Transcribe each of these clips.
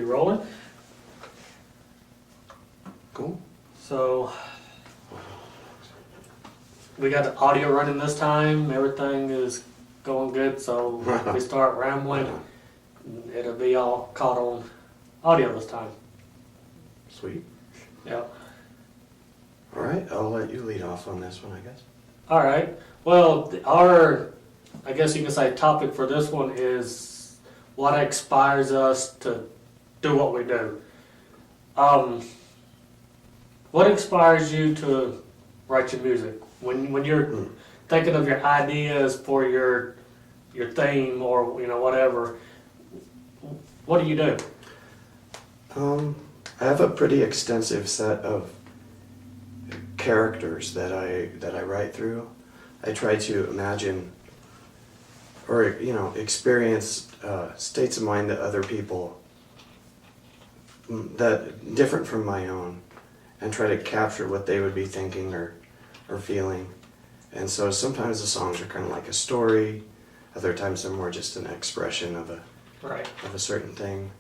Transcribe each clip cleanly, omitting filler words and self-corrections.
rolling. Cool. So we got the audio running this time. Everything is going good. So when we start rambling, it'll be all caught on audio this time. Sweet. Yep. All right, I'll let you lead off on this one, I guess. All right. Well, our, I guess you can say, topic for this one is what inspires us to do what we do. What inspires you to write your music? When you're thinking of your ideas for your theme or whatever, what do you do? I have a pretty extensive set of characters that I write through. I try to imagine or experience states of mind that other people that different from my own, and try to capture what they would be thinking or feeling. And so sometimes the songs are kind of like a story. Other times they're more just an expression of a certain thing.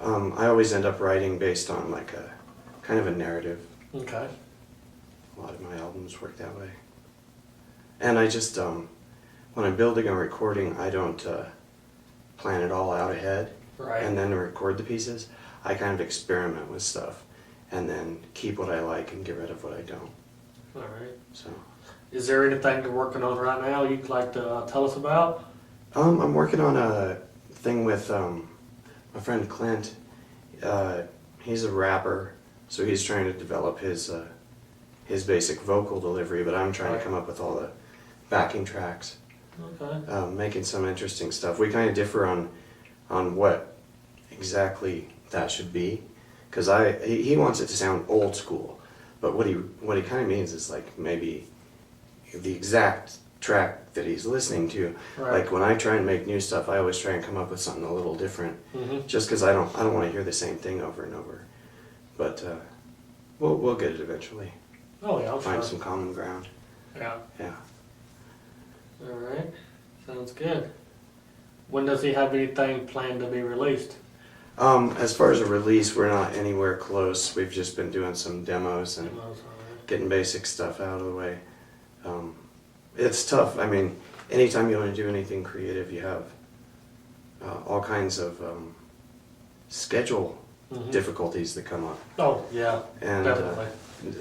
I always end up writing based on like a kind of a narrative. Okay. A lot of my albums work that way. And I just, when I'm building a recording, I don't plan it all out ahead and then record the pieces. I kind of experiment with stuff and then keep what I like and get rid of what I don't. All right. So. Is there anything you're working on right now you'd like to tell us about? I'm working on a thing with my friend Clint. He's a rapper, so he's trying to develop his basic vocal delivery, but I'm trying to come up with all the backing tracks. Okay. Making some interesting stuff. We kind of differ on what exactly that should be, because he wants it to sound old school, but what he kind of means is like maybe the exact track that he's listening to. Like when I try and make new stuff, I always try and come up with something a little different, just because I don't want to hear the same thing over and over. But we'll get it eventually. Oh yeah, Find some common ground. Yeah. Yeah. All right. Sounds good. When does he have anything planned to be released? As far as a release, we're not anywhere close. We've just been doing some demos and getting basic stuff out of the way. It's tough. I mean, anytime you want to do anything creative, you have all kinds of schedule difficulties that come up. Oh, yeah, and definitely.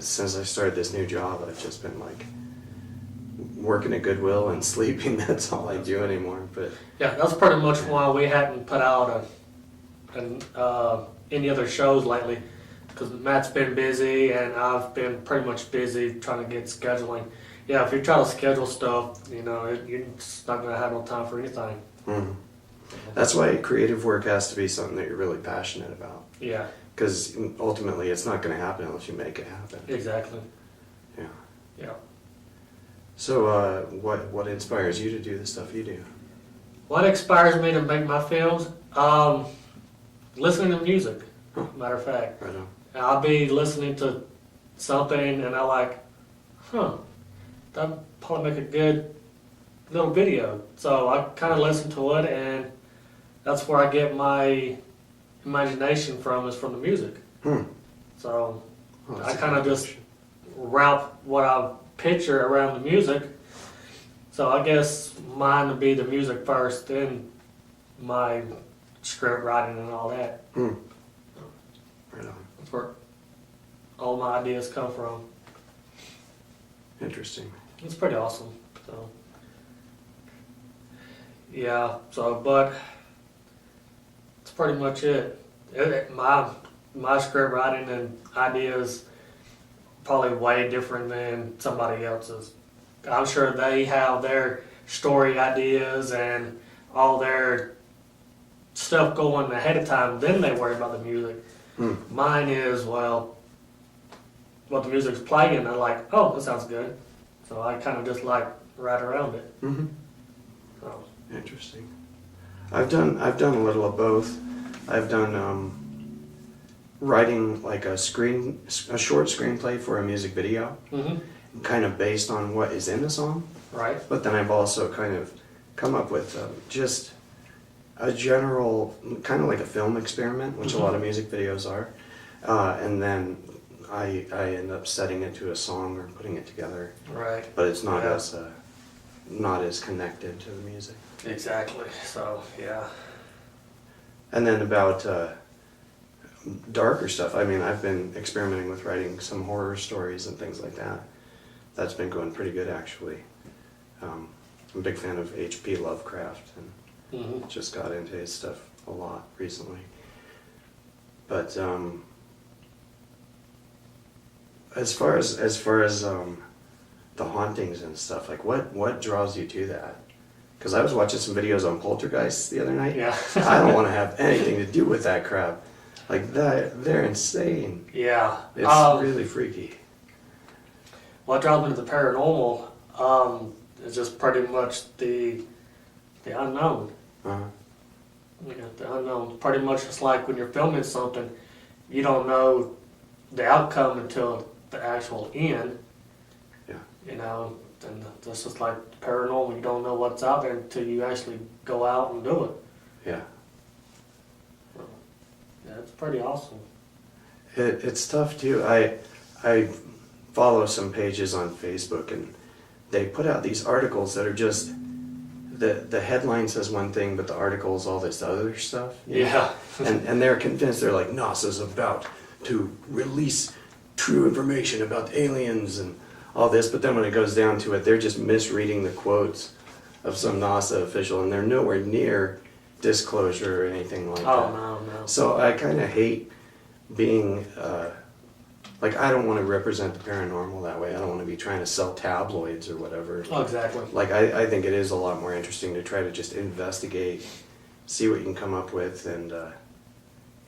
Since I started this new job, I've just been like working at Goodwill and sleeping. That's all I do anymore. But yeah, that's pretty much why we hadn't put out any other shows lately, because Matt's been busy and I've been pretty much busy trying to get scheduling. Yeah, if you try to schedule stuff, you're just not going to have no time for anything. That's why creative work has to be something that you're really passionate about. Yeah. Because ultimately it's not going to happen unless you make it happen. Exactly. Yeah. Yeah. So what inspires you to do the stuff you do? What inspires me to make my films? Listening to music, matter of fact. Right on. I'll be listening to something and I like, that'd probably make a good little video. So I kind of listen to it, and that's where I get my imagination from, is from the music. So I kind of just route what I picture around the music. So I guess mine would be the music first, then my script writing and all that. Right on. That's where all my ideas come from. Interesting. It's pretty awesome. So yeah, but that's pretty much it. My script writing and ideas probably way different than somebody else's. I'm sure they have their story ideas and all their stuff going ahead of time, then they worry about the music. Mine is, well, what the music's playing, I'm like, oh, that sounds good. So I kind of just like right around it. So. Interesting. I've done a little of both. I've done writing like a short screenplay for a music video, kind of based on what is in the song. Right. But then I've also kind of come up with just a general, kind of like a film experiment, which a lot of music videos are. And then I end up setting it to a song or putting it together. Right. But it's not Yeah. not as connected to the music. Exactly. So yeah. And then about darker stuff. I mean, I've been experimenting with writing some horror stories and things like that. That's been going pretty good, actually. I'm a big fan of H.P. Lovecraft and Hmm. just got into his stuff a lot recently. But as far as the hauntings and stuff, like what draws you to that? Because I was watching some videos on poltergeists the other night. Yeah. I don't want to have anything to do with that crap. Like that, they're insane. Yeah. It's really freaky. What draws me to the paranormal is just pretty much the unknown. Uh-huh. You know, the unknown. Pretty much just like when you're filming something, you don't know the outcome until the actual end. Yeah. You know, and that's just like paranormal. You don't know what's out there until you actually go out and do it. Yeah. Yeah, it's pretty awesome. It's tough too. I follow some pages on Facebook and they put out these articles that are just the headline says one thing, but the article is all this other stuff. You know? Yeah. and they're convinced, they're like, NASA's about to release true information about aliens and all this, but then when it goes down to it, they're just misreading the quotes of some NASA official and they're nowhere near disclosure or anything like Oh, that. no. So I kind of hate being, like, I don't want to represent the paranormal that way. I don't want to be trying to sell tabloids or whatever. Oh, exactly. Like, I think it is a lot more interesting to try to just investigate, see what you can come up with, and,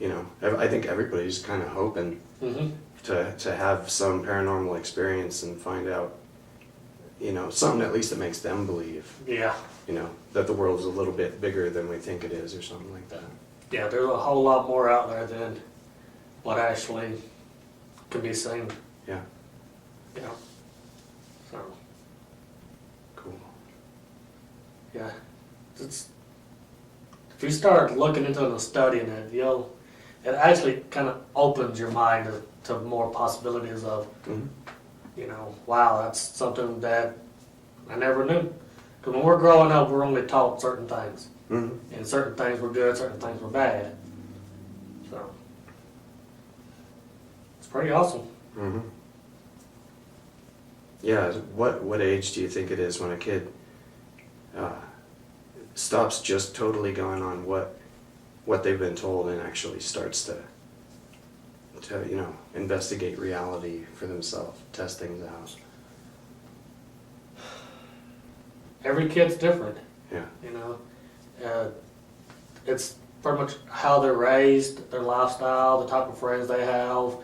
you know, I think everybody's kind of hoping Hmm. to have some paranormal experience and find out, you know, something at least that makes them believe, Yeah. you know, that the world is a little bit bigger than we think it is or something like that. Yeah, there's a whole lot more out there than what actually can be seen. Yeah, Yeah. So, cool. yeah. It's, if you start looking into it and studying it, it actually kind of opens your mind to more possibilities of, Mhm. you know, wow, that's something that I never knew. Because when we're growing up, we're only taught certain things. Mhm. And certain things were good, certain things were bad. So, it's pretty awesome. Mm-hmm. Yeah, what age do you think it is when a kid stops just totally going on what they've been told and actually starts to you know, investigate reality for themselves, test things out? Every kid's different, Yeah. you know. It's pretty much how they're raised, their lifestyle, the type of friends they have,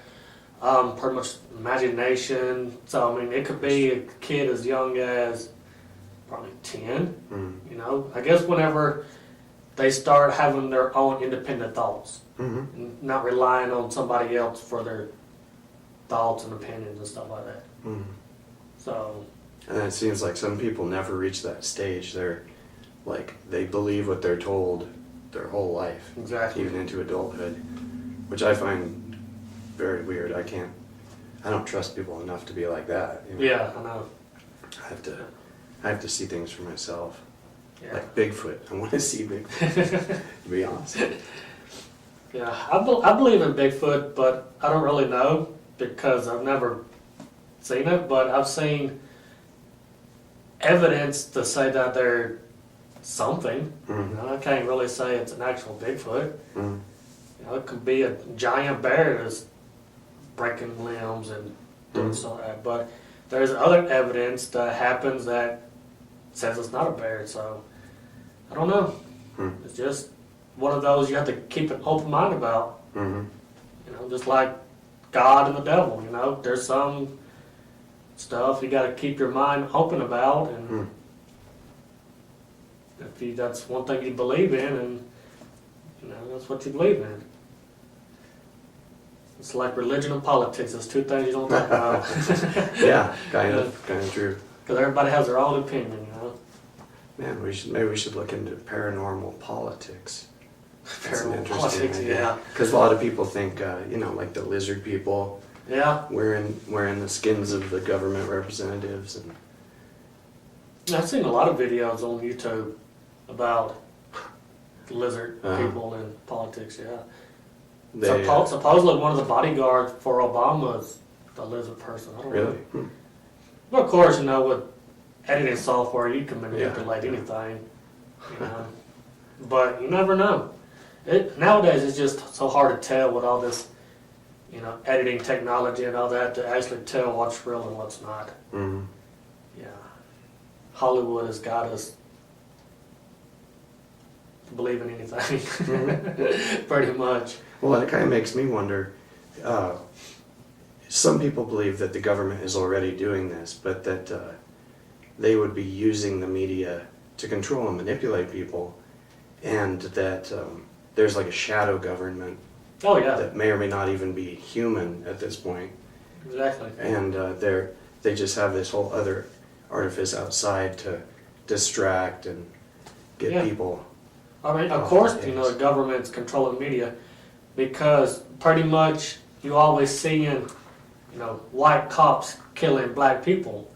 pretty much imagination. So, I mean, it could be a kid as young as probably 10, Mm-hmm. you know. I guess whenever they start having their own independent thoughts, Mm-hmm. and not relying on somebody else for their thoughts and opinions and stuff like that. Mm-hmm. So, And it seems like some people never reach that stage. They're like, they believe what they're told their whole life, exactly. even into adulthood, which I find very weird. I don't trust people enough to be like that. You know? Yeah, I know. I have to see things for myself. Yeah. Like Bigfoot. I want to see Bigfoot, to be honest. Yeah, I believe in Bigfoot, but I don't really know because I've never seen it, but I've seen evidence to say that they're something. Mhm. You know, I can't really say it's an actual Bigfoot. Mhm. You know, it could be a giant bear that's breaking limbs and doing Mhm. stuff like that, but there's other evidence that happens that says it's not a bear, so I don't know. Mhm. It's just one of those you have to keep an open mind about. Mhm. You know, just like God and the devil, you know, there's some stuff you got to keep your mind open about, and Mhm. if that's one thing you believe in, and you know, that's what you believe in. It's like religion and politics. There's two things you don't talk about. Yeah, kind of true. Because everybody has their own opinion, you know. Man, maybe we should look into paranormal politics. That's an Paranormal interesting politics, idea. yeah. Because a lot of people think, like the lizard people Yeah. wearing the skins of the government representatives, and I've seen a lot of videos on YouTube about lizard Uh-huh. people in politics, yeah. they Supposedly one of the bodyguards for Obama is a lizard person. I don't really. know. But of course, with editing software, you can manipulate Yeah. anything, you know. But you never know. Nowadays, it's just so hard to tell with all this, editing technology and all that to actually tell what's real and what's not. Mm-hmm. Yeah. Hollywood has got us to believe in anything, pretty much. Well, it kind of makes me wonder. Some people believe that the government is already doing this, but that they would be using the media to control and manipulate people, and that there's like a shadow government Oh yeah, that may or may not even be human at this point, exactly. and they just have this whole other artifice outside to distract and get Yeah. people. I mean, of Oh, course, yes. the government's controlling media because pretty much you always seeing, white cops killing black people.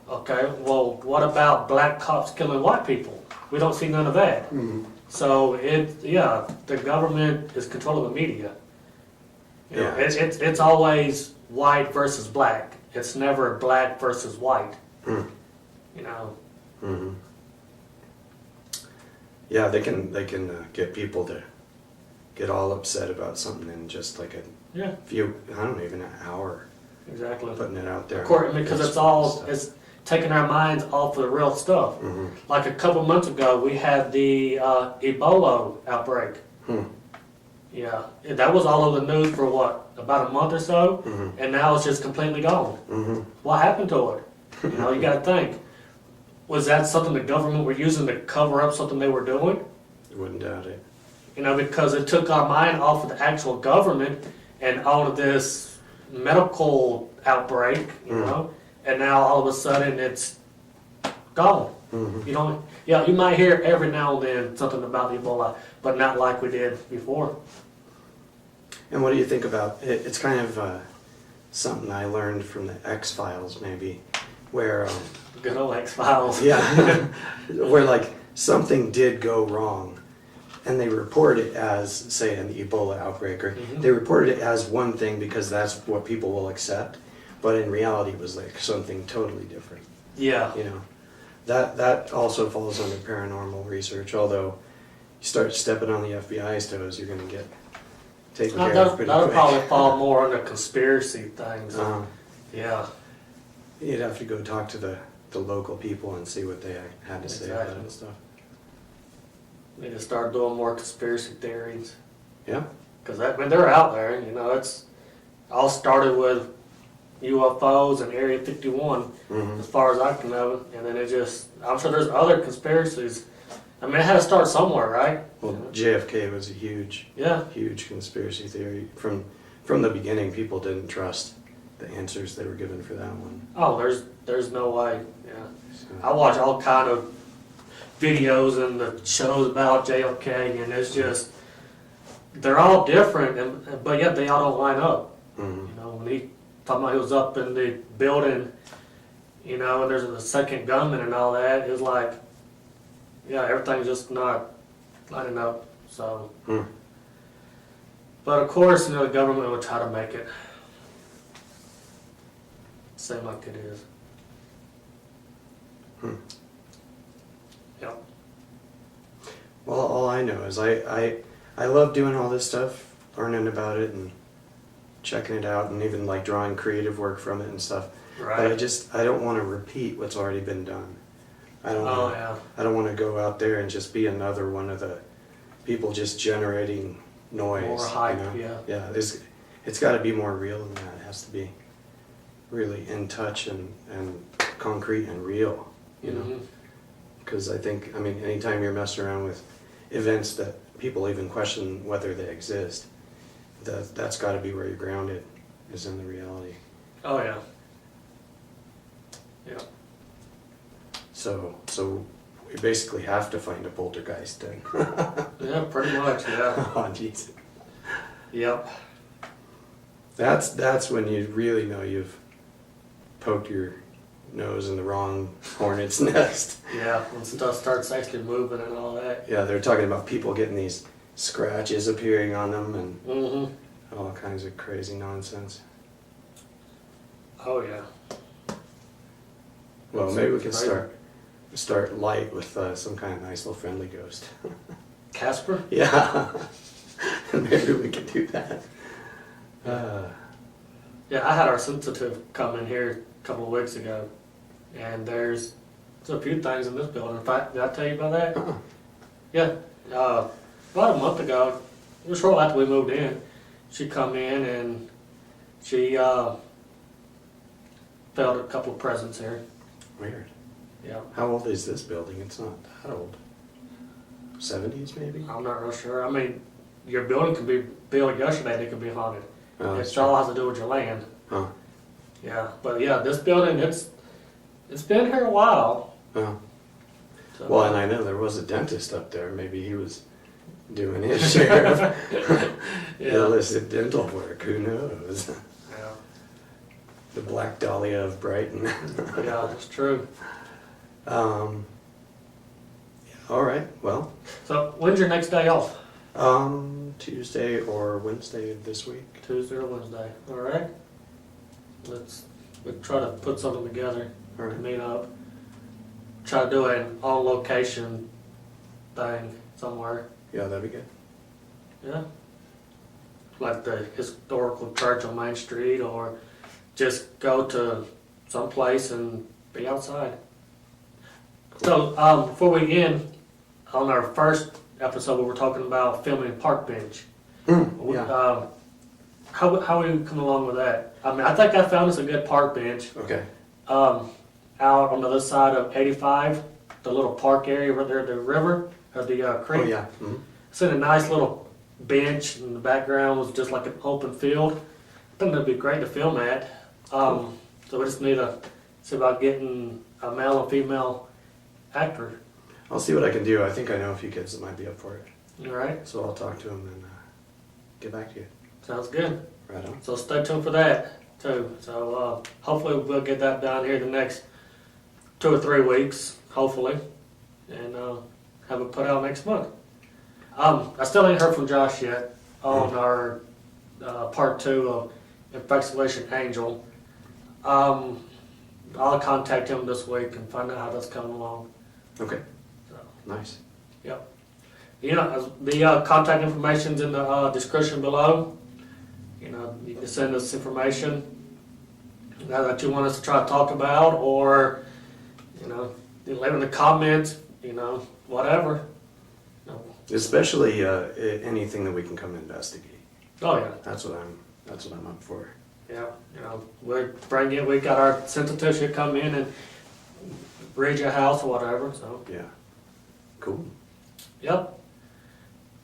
Okay, well, what about black cops killing white people? We don't see none of that. So the government is controlling the media. Yeah. It's always white versus black. It's never black versus white. Mm. Mm-hmm. Yeah, they can get people to get all upset about something in just like a Yeah, few, I don't know, even an hour exactly. putting it out there. Of course, because it's taking our minds off of the real stuff. Mm-hmm. Like a couple months ago, we had the Ebola outbreak. Hmm. Yeah, that was all over the news for about a month or so, Mhm. and now it's just completely gone. Mm-hmm. What happened to it? You got to think. Was that something the government were using to cover up something they were doing? Wouldn't doubt it. Because it took our mind off of the actual government and all of this medical outbreak, and now all of a sudden it's gone. Mm-hmm. You might hear every now and then something about the Ebola, but not like we did before. And what do you think about it? It's kind of something I learned from the X-Files, maybe, where Good old X-Files. yeah, where like something did go wrong, and they report it as, say, an Ebola outbreak, or Mhm. they reported it as one thing because that's what people will accept, but in reality it was like something totally different. Yeah. That also falls under paranormal research, although you start stepping on the FBI's toes, you're going to get taken care of pretty That'll quick. probably fall more under conspiracy things. Yeah, You'd have to go talk to the local people and see what they had to say about it Exactly. and stuff. need to start doing more conspiracy theories. Yeah. Because they're out there, it's all started with UFOs and Area 51, Mm-hmm. as far as I can know, and then I'm sure there's other conspiracies. I mean, it had to start somewhere, right? Well, JFK was a huge Yeah, conspiracy theory. From the beginning, people didn't trust the answers they were given for that one. oh, there's no way, yeah. So, I watch all kind of videos and the shows about JFK, and it's just, they're all different, but yet they all don't line up. mhm. When he talking about he was up in the building, and there's a second gunman and all that, it was like, yeah, everything's just not lining up. So, Hmm. but of course, the government will try to make it seem like it is. Hmm. Yep. Well, all I know is I love doing all this stuff, learning about it and checking it out, and even like drawing creative work from it and stuff. But I don't want to repeat what's already been done. I don't. Oh wanna, yeah. I don't want to go out there and just be another one of the people just generating noise. More hype, Yeah. It's got to be more real than that. It has to be really in touch and concrete and real. Mhm. Because I think, anytime you're messing around with events that people even question whether they exist, that's got to be where you're grounded, is in the reality. Oh yeah. Yeah. So we basically have to find a poltergeist then. Yeah, pretty much, yeah. Oh, jeez. Yep. That's when you really know you've poked your nose in the wrong hornet's nest. Yeah, when stuff starts actually moving and all that. Yeah, they're talking about people getting these scratches appearing on them and Mm-hmm. all kinds of crazy nonsense. Oh, yeah. Well, That's maybe we can crazy. start light with some kind of nice little friendly ghost. Casper? Yeah, maybe we could do that. Yeah, I had our sensitive come in here a couple of weeks ago, and there's a few things in this building. In fact, did I tell you about that? Uh-uh. Yeah, about a month ago, it was shortly after we moved in, she come in and she felt a couple of presents here. Weird. Yeah, How old is this building? It's not that old. 70s maybe? I'm not real sure. I mean, your building could be built yesterday and it could be haunted. Oh, that's It true. all has to do with your land. Huh. Yeah, but yeah, this building, it's been here a while. Oh. So, Well, and I know there was a dentist up there. Maybe he was doing his share of yeah, illicit dental work. Who knows? yeah, The Black Dahlia of Brighton. yeah, that's true. Yeah, all right. Well, So when's your next day off? Tuesday or Wednesday of this week. Tuesday or Wednesday. All right. We'll try to put something together All to right. meet up. Try to do an on location thing somewhere. Yeah, that'd be good. Yeah. Like the historical church on Main Street, or just go to some place and be outside. So before we end, on our first episode we were talking about filming Park Bench. Yeah. How we come along with that? I mean, I think I found us a good park bench Okay. out on the other side of 85, the little park area where there's the river or the creek. Oh yeah. Mhm. It's in a nice little bench, and the background was just like an open field. I think that'd be great to film at. So we just need to see about getting a male and female actor. I'll see what I can do. I think I know a few kids that might be up for it, All right, so I'll talk to them and get back to you. sounds good. Right on. So stay tuned for that too. So hopefully we'll get that done here the next 2 or 3 weeks, hopefully, and have it put out next month. I still ain't heard from Josh yet on our part 2 of Infatuation Angel. I'll contact him this week and find out how that's coming along. Okay. So, Nice. yep. You know, the contact information's in the description below. You know, you can send us information that you want us to try to talk about, or, you know, you leave in the comments, you know, whatever. You know. Especially anything that we can come investigate. Oh yeah, That's what I'm up for. yeah. You know, we got our sensitive shit come in and raid your house or whatever. So, Yeah. Cool. yep.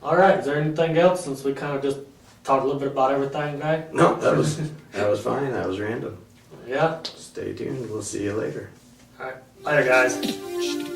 All right. Is there anything else, since we kind of just talked a little bit about everything today? No, that was fine. That was random. Yeah. Stay tuned. We'll see you later. All right. Later, guys.